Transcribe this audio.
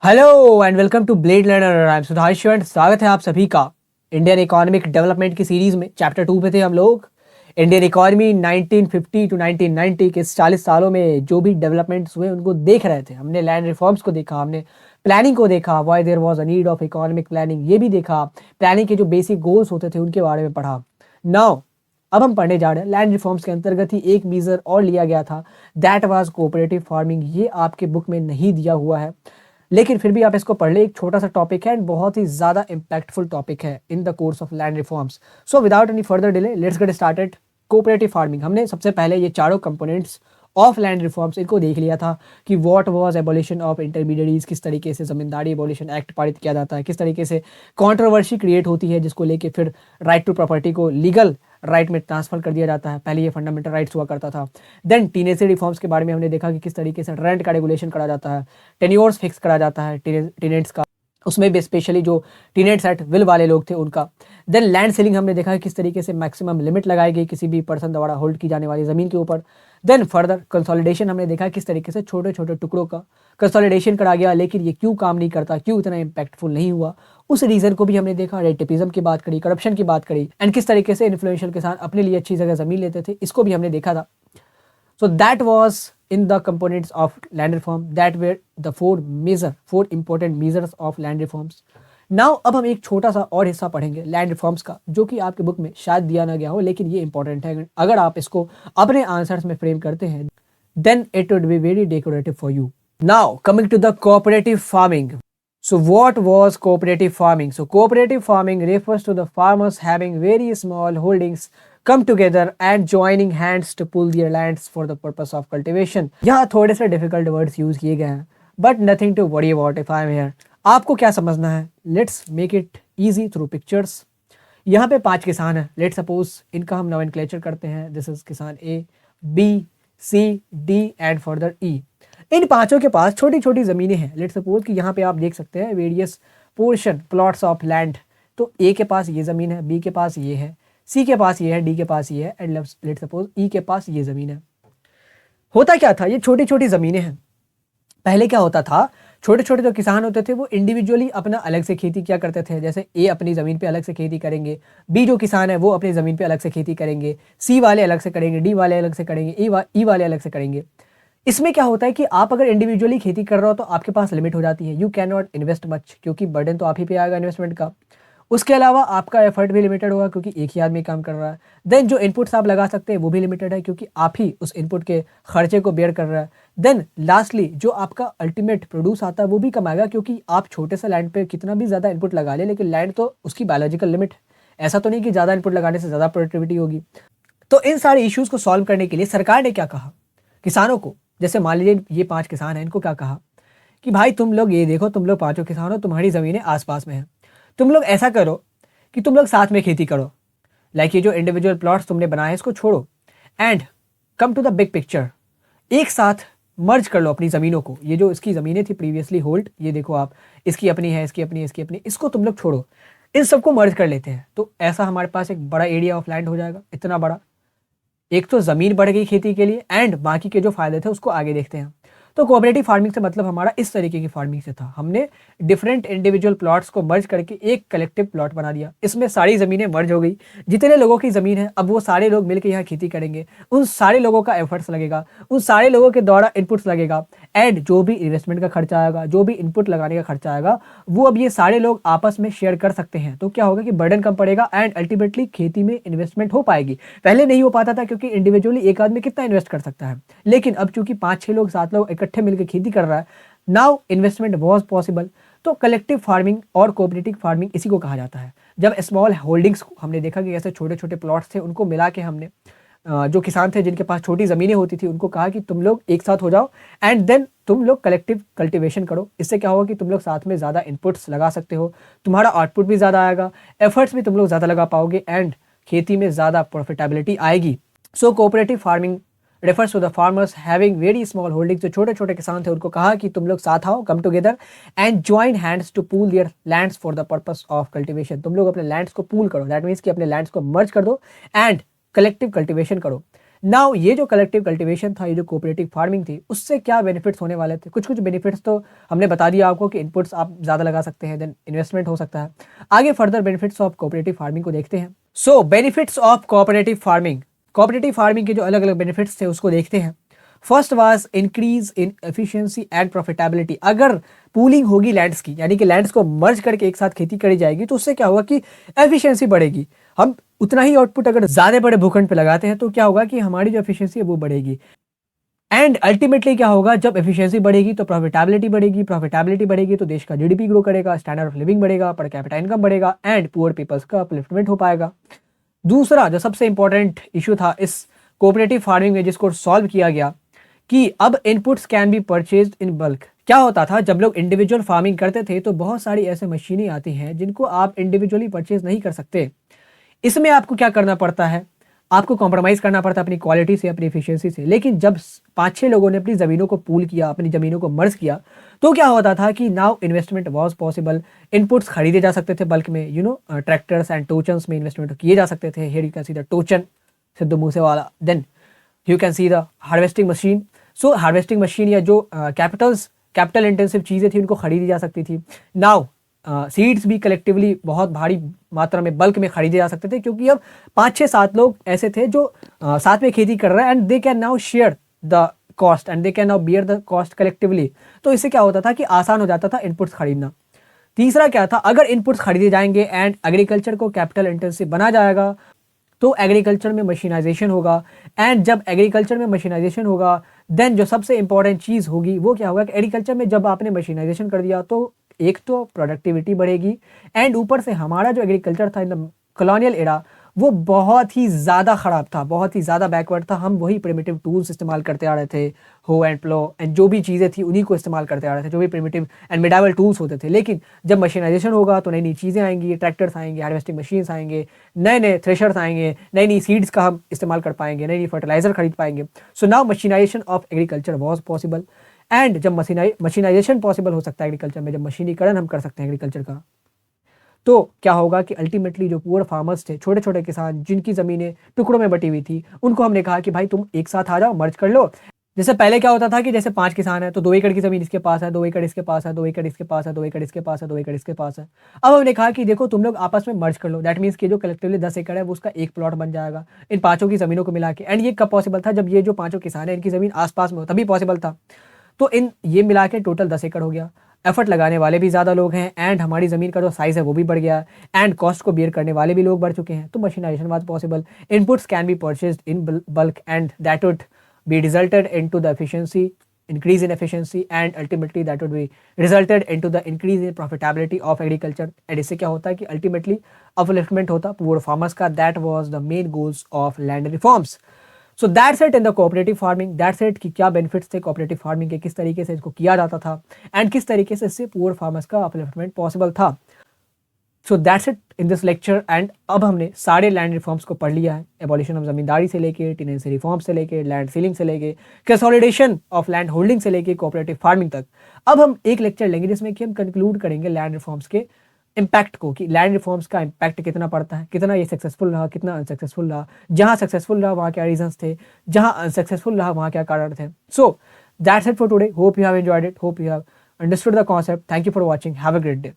Hello and welcome to blade learner. I am Sudhanshu. स्वागत है आप सभी का इंडियन इकोनॉमिक डेवलपमेंट की सीरीज में। चैप्टर 2 पे थे हम लोग। इंडियन इकोनॉमी 1950 टू 1990 के 40 सालों में जो भी डेवलपमेंट्स हुए उनको देख रहे थे। हमने लैंड रिफॉर्म्स को देखा, हमने प्लानिंग को देखा, why there was a need of economic planning ये भी देखा, प्लानिंग के जो बेसिक गोल्स होते थे उनके बारे में पढ़ा। नाउ अब हम पढ़ने जा रहे हैं लैंड रिफॉर्म्स के अंतर्गत ही एक मीजर और लिया गया था, दैट वाज कोऑपरेटिव फार्मिंग। ये आपके बुक में नहीं दिया हुआ है लेकिन फिर भी आप इसको पढ़ ले। एक छोटा सा टॉपिक है एंड बहुत ही ज़्यादा इंपैक्टफुल टॉपिक है in the course of land reforms. So without any further delay let's get started. Cooperative farming हमने सबसे पहले ये चारों कंपोनेंट्स ऑफ लैंड रिफॉर्म्स इनको देख लिया था कि what was abolition of intermediaries, किस तरीके से जमींदारी एबोलिशन एक्ट पारित किया जाता है, किस तरीके से कंट्रोवर्सी क्रिएट होती है जिसको लेके फिर राइट टू प्रॉपर्टी को लीगल राइट में ट्रांसफर कर दिया जाता है। पहले ये फंडामेंटल राइट्स हुआ करता था। देन टीनेसी रिफॉर्म्स के बारे में हमने देखा कि किस तरीके से रेंट का रेगुलेशन करा जाता है, टेन्योर्स फिक्स करा जाता है टीनेंट्स का, उसमें भी स्पेशली जो टीनेट्स एट विल वाले लोग थे उनका। देन लैंड सीलिंग हमने देखा कि किस तरीके से मैक्सिमम लिमिट लगाई गई किसी भी पर्सन द्वारा होल्ड की जाने वाली ज़मीन के ऊपर। देन फर्दर कंसोलिडेशन हमने देखा किस तरीके से छोटे छोटे टुकड़ों का कंसोलिडेशन करा गया, लेकिन ये क्यों काम नहीं करता, क्यों इतना इम्पैक्टफुल नहीं हुआ, उस रीज़न को भी हमने देखा। रेटिपिज्म की बात करी, करप्शन की बात करी एंड किस तरीके से इन्फ्लुएंशियल किसान अपने लिए अच्छी जगह ज़मीन लेते थे, इसको भी हमने देखा था। So that was in the components of land reform. That were the four important measures of land reforms. Now अब हम एक छोटा सा और हिस्सा पढ़ेंगे लैंड रिफॉर्म्स का, जो कि आपके बुक में शायद दिया ना गया हो लेकिन ये इंपॉर्टेंट है। अगर आप इसको अपने आंसर्स में फ्रेम करते हैं then it would be very decorative for you. Now coming to the cooperative farming. So what was cooperative farming? So cooperative farming refers to the farmers having very small holdings come together and joining hands to pull their lands for the purpose of cultivation. यहाँ थोड़े से difficult words use किए गए हैं but nothing to worry about if I am here. आपको क्या समझना है, let's make it easy through pictures. यहाँ पे 5 किसान हैं। लेट सपोज इनका हम नोमेनक्लेचर करते हैं। दिस इज किसान A, B, C, D and further E. इन पांचों के पास छोटी छोटी ज़मीनें हैं। लेट सपोज कि यहाँ पे आप देख सकते हैं various portion plots of land. तो ए के पास ये ज़मीन है, बी के पास ये है, सी के पास ये है, डी के पास ये है एंड लेट सपोज ई के पास ये ज़मीन है। होता क्या था, ये छोटी छोटी ज़मीनें हैं। पहले क्या होता था, छोटे छोटे जो किसान होते थे वो इंडिविजुअली अपना अलग से खेती किया करते थे। जैसे ए अपनी ज़मीन पे अलग से खेती करेंगे, बी जो किसान है वो अपनी ज़मीन पे अलग से खेती करेंगे, सी वाले अलग से करेंगे, डी वाले अलग से करेंगे, ई वाले अलग से करेंगे। इसमें क्या होता है कि आप अगर इंडिविजुअली खेती कर रहे हो तो आपके पास लिमिट हो जाती है। You can not invest much, क्योंकि बर्डन तो आप ही पे आएगा इन्वेस्टमेंट का। उसके अलावा आपका एफर्ट भी लिमिटेड होगा क्योंकि एक ही आदमी काम कर रहा है। देन जो इनपुट्स आप लगा सकते हैं वो भी लिमिटेड है क्योंकि आप ही उस इनपुट के खर्चे को बेयर कर रहा है। देन लास्टली जो आपका अल्टीमेट प्रोड्यूस आता है वो भी कम आएगा क्योंकि आप छोटे से लैंड पे कितना भी ज़्यादा इनपुट लगा ले, लेकिन लैंड तो उसकी बायोलॉजिकल लिमिट, ऐसा तो नहीं कि ज़्यादा इनपुट लगाने से ज़्यादा प्रोडक्टिविटी होगी। तो इन सारे इश्यूज़ को सॉल्व करने के लिए सरकार ने क्या कहा किसानों को, जैसे मान लीजिए ये 5 किसान हैं, इनको क्या कहा कि भाई तुम लोग ये देखो, तुम लोग 5 किसान हो, तुम्हारी ज़मीनें आसपास में हैं, तुम लोग ऐसा करो कि तुम लोग साथ में खेती करो। लाइक ये जो इंडिविजुअल प्लॉट्स तुमने बनाए इसको छोड़ो and come to the big picture. एक साथ मर्ज कर लो अपनी ज़मीनों को। ये जो इसकी ज़मीनें थी प्रीवियसली होल्ड, ये देखो आप, इसकी अपनी है, इसकी अपनी, इसकी अपनी, इसको तुम लोग छोड़ो, इन सबको मर्ज कर लेते हैं। तो ऐसा हमारे पास एक बड़ा एरिया ऑफ लैंड हो जाएगा, इतना बड़ा। एक तो ज़मीन बढ़ गई खेती के लिए एंड बाकी के जो फ़ायदे थे उसको आगे देखते हैं। तो कोऑपरेटिव फार्मिंग से मतलब हमारा इस तरीके की फार्मिंग से था। हमने डिफरेंट इंडिविजुअल प्लॉट्स को मर्ज करके एक कलेक्टिव प्लॉट बना दिया। इसमें सारी ज़मीनें मर्ज हो गई। जितने लोगों की ज़मीन है अब वो सारे लोग मिलकर यहाँ खेती करेंगे। उन सारे लोगों का एफर्ट्स लगेगा, उन सारे लोगों के द्वारा इनपुट्स लगेगा एंड जो भी इन्वेस्टमेंट का खर्चा आएगा, जो भी इनपुट लगाने का खर्चा आएगा, वो अब ये सारे लोग आपस में शेयर कर सकते हैं। तो क्या होगा कि बर्डन कम पड़ेगा एंड अल्टीमेटली खेती में इन्वेस्टमेंट हो पाएगी। पहले नहीं हो पाता था क्योंकि इंडिविजुअली एक आदमी कितना इन्वेस्ट कर सकता है, लेकिन अब चूंकि 5-6 लोग 7 लोग इकट्ठे मिलकर खेती कर रहा है, नाउ इन्वेस्टमेंट वाज पॉसिबल। तो कलेक्टिव फार्मिंग और कोऑपरेटिव फार्मिंग इसी को कहा जाता है। जब स्मॉल होल्डिंग्स हमने देखा कि ऐसे छोटे छोटे प्लॉट्स थे, उनको मिला के हमने जो किसान थे जिनके पास छोटी ज़मीनें होती थी उनको कहा कि तुम लोग एक साथ हो जाओ एंड देन तुम लोग कलेक्टिव कल्टीवेशन करो। इससे क्या होगा कि तुम लोग साथ में ज़्यादा इनपुट्स लगा सकते हो, तुम्हारा आउटपुट भी ज़्यादा आएगा, एफर्ट्स भी तुम लोग ज़्यादा लगा पाओगे एंड खेती में ज़्यादा प्रॉफिटेबिलिटी आएगी। So cooperative farming refers to the farmers having very small holdings. जो छोटे छोटे किसान थे उनको कहा कि तुम लोग साथ आओ, come together and join hands to pool their lands for the purpose of cultivation. तुम लोग अपने लैंड्स को पूल करो, दैट मीन्स कि अपने लैंड्स को मर्ज कर दो एंड कलेक्टिव कल्टीवेशन करो। नाउ ये जो कलेक्टिव कल्टीवेशन था, ये जो कोऑपरेटिव फार्मिंग थी, उससे क्या बेनिफिट्स होने वाले थे? कुछ-कुछ बेनिफिट्स तो हमने बता दिया आपको कि इनपुट्स आप ज़्यादा लगा सकते हैं, देन इन्वेस्टमेंट हो सकता है। आगे further benefits of cooperative farming को देखते हैं। सो benefits of cooperative farming. Cooperative farming के जो अलग-अलग बेनिफिट्स थे उसको देखते हैं। First was increase in efficiency and profitability. अगर पूलिंग होगी लैंड्स की, यानी कि लैंड्स को मर्ज करके एक साथ खेती करी जाएगी, तो उससे क्या होगा कि एफिशिएंसी बढ़ेगी। हम उतना ही आउटपुट अगर ज़्यादा बड़े भूखंड पे लगाते हैं तो क्या होगा कि हमारी जो एफिशिएंसी है वो बढ़ेगी। एंड अल्टीमेटली क्या होगा, जब एफिशिएंसी बढ़ेगी तो प्रॉफिटेबिलिटी बढ़ेगी, प्रॉफिटेबिलिटी बढ़ेगी तो देश का जीडीपी ग्रो करेगा, स्टैंडर्ड ऑफ लिविंग बढ़ेगा, पर कैपिटा इनकम बढ़ेगा एंड पुअर पीपल्स का अपलिफ्टमेंट हो पाएगा। दूसरा जो सबसे इंपॉर्टेंट इशू था इस कोऑपरेटिव फार्मिंग में, जिसको सॉल्व किया गया, कि अब inputs can be purchased in bulk. क्या होता था, जब लोग इंडिविजुअल फार्मिंग करते थे तो बहुत सारी ऐसे मशीनें आती हैं जिनको आप इंडिविजुअली परचेज नहीं कर सकते। इसमें आपको क्या करना पड़ता है, आपको कॉम्प्रोमाइज़ करना पड़ता है अपनी क्वालिटी से, अपनी एफिशिएंसी से। लेकिन जब 5-6 लोगों ने अपनी ज़मीनों को पूल किया, अपनी ज़मीनों को मर्ज किया, तो क्या होता था कि now investment was possible. Inputs खरीदे जा सकते थे बल्क में, ट्रैक्टर्स एंड टोचन्स में इन्वेस्टमेंट किए जा सकते थे। Here you can see the टोचन, Sidhu Moosewala. Then you can see the harvesting machine. So harvesting machine या जो कैपिटल इंटेंसिव चीज़ें थी उनको खरीदी जा सकती थी। नाउ सीड्स भी कलेक्टिवली बहुत भारी मात्रा में बल्क में खरीदे जा सकते थे, क्योंकि अब 5-6-7 लोग ऐसे थे जो साथ में खेती कर रहे हैं and they can now share the cost and they can now bear the cost collectively. तो इससे क्या होता था कि आसान हो जाता था इनपुट्स खरीदना। तीसरा क्या था, अगर इनपुट्स खरीदे जाएंगे एंड एग्रीकल्चर को कैपिटल इंटेंसिव बना जाएगा तो एग्रीकल्चर में मशीनाइजेशन होगा। एंड जब एग्रीकल्चर में मशीनाइजेशन होगा, देन जो सबसे इंपॉर्टेंट चीज़ होगी वो क्या होगा कि एग्रीकल्चर में जब आपने मशीनाइजेशन कर दिया तो एक तो प्रोडक्टिविटी बढ़ेगी एंड ऊपर से हमारा जो एग्रीकल्चर था इन द कॉलोनियल एरा वो बहुत ही ज़्यादा ख़राब था, बहुत ही ज़्यादा बैकवर्ड था। हम वही प्रिमिटिव टूल्स इस्तेमाल करते आ रहे थे, हो एंड प्लो एंड जो भी चीज़ें थी उन्हीं को इस्तेमाल करते आ रहे थे, जो भी प्रिमिटिव एंड मिडावल टूल्स होते थे। लेकिन जब मशीनाइजेशन होगा तो नई नई चीज़ें आएंगी, ट्रैक्टर्स आएंगे, हार्वेस्टिंग मशीन्स आएंगे, नए नए थ्रेशर्स आएंगे, नई नई सीड्स का हम इस्तेमाल कर पाएंगे, नई नई फर्टिलाइजर खरीद पाएंगे। So now mechanisation of agriculture was possible. And जब मशीनाइजेशन पॉसिबल हो सकता है एग्रीकल्चर में, जब मशीनीकरण हम कर सकते हैं एग्रीकल्चर का, तो क्या होगा कि अल्टीमेटली जो पुअर फार्मर्स थे, छोटे छोटे किसान जिनकी ज़मीनें टुकड़ों में बटी हुई थी, उनको हमने कहा कि भाई तुम एक साथ आ जाओ, मर्ज कर लो। जैसे पहले क्या होता था कि जैसे 5 किसान हैं तो 2 एकड़ की ज़मीन इसके पास है, 2 एकड़ इसके पास है, 2 एकड़ इसके पास है, 2 एकड़ इसके पास है, 2 एकड़ इसके पास है। अब हमने कहा कि देखो तुम लोग आपस में मर्ज कर लो, दैट मीन्स कि जो कलेक्टिवली 10 एकड़ है वो उसका एक प्लॉट बन जाएगा इन पाँचों की ज़मीनों को मिला के। एंड ये कब पॉसिबल था, जब ये जो पाँचों किसान हैं इनकी ज़मीन आस-पास में हो, तभी पॉसिबल था। तो इन ये मिला के टोटल 10 एकड़ हो गया। एफर्ट लगाने वाले भी ज़्यादा लोग हैं एंड हमारी ज़मीन का जो साइज़ है वो भी बढ़ गया एंड कॉस्ट को बियर करने वाले भी लोग बढ़ चुके हैं। तो mechanisation was possible, inputs can be purchased in bulk and that would be resulted into the efficiency, increase in efficiency and ultimately that would be resulted into the increase in profitability of agriculture। and इससे क्या होता है कि ultimately upliftment होता poor farmers का। that was the main goals of land reforms। so that's it in the cooperative farming। that's it कि क्या benefits थे cooperative farming के, किस तरीके से इसको किया जाता था एंड किस तरीके से इससे poor farmers का upliftment possible था। So that's it in this lecture. And अब हमने सारे लैंड रिफॉर्म्स को पढ़ लिया है, एबॉलिशन ऑफ जमींदारी से लेके, टेनेंसी रिफॉर्म से लेके, लैंड सीलिंग से लेके, कंसोलिडेशन ऑफ लैंड होल्डिंग से लेके कोऑपरेटिव फार्मिंग तक। अब हम एक लेक्चर लेंगे जिसमें कि हम कंक्लूड करेंगे लैंड रिफॉर्म्स के इम्पैक्ट को, कि लैंड रिफॉर्म्स का इम्पैक्ट कितना पड़ता है, कितना ये सक्सेसफुल रहा, कितना अनसक्सेसफुल रहा, जहाँ सक्सेसफुल रहा वहाँ क्या रीजंस थे, जहाँ अनसक्सेसफुल रहा वहाँ क्या कारण थे। So that's it for today. Hope you have enjoyed it, hope you have understood the concept। Thank you for watching, have a great day।